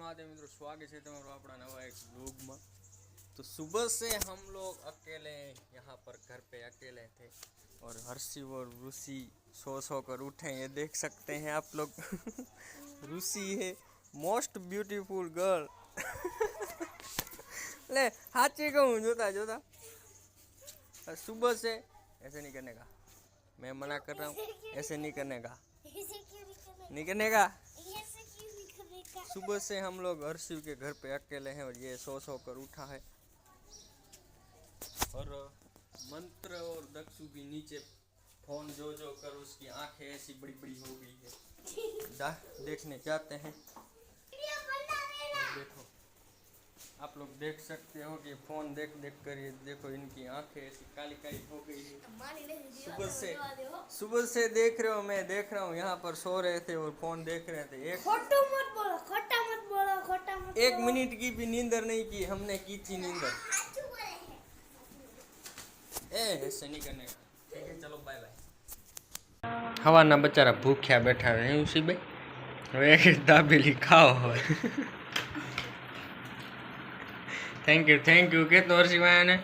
महादेव मित्रों, स्वागत है तुम्हारा अपना नवा एक व्लॉग में। तो सुबह से हम लोग अकेले यहाँ पर घर पे अकेले थे और हर्षी और रूसी सो कर उठे, ये देख सकते हैं आप लोग। रूसी है मोस्ट ब्यूटीफुल गर्ल। ले हाथी कहूँ जोता जोता। सुबह से ऐसे नहीं करने का, मैं मना कर रहा हूँ, ऐसे नहीं करने का, नहीं करने का। सुबह से हम लोग हर्षिव के घर पे अकेले हैं और ये सो कर उठा है। और मंत्र और दक्षु भी नीचे फोन जो कर उसकी आंखें ऐसी बड़ी बड़ी हो गई है। देखने जाते हैं। देखो आप लोग देख सकते हो कि फोन देख कर ये देखो इनकी आंखें ऐसी काली काली हो गई है। सुबह से देख रहे हो, मैं देख रहा हूँ यहाँ पर सो रहे थे और फोन देख रहे थे। खोटा मत बोलो, एक मिनट की भी नींदर नहीं की हमने, की थी नींदर। ऐसे नहीं करने का, ठीक है चलो बाय बाय। हवाना बचारा भूख्या बैठा है उसी में, एक दाबेली खाओ। थैंक यू के तोर सिवाय ने।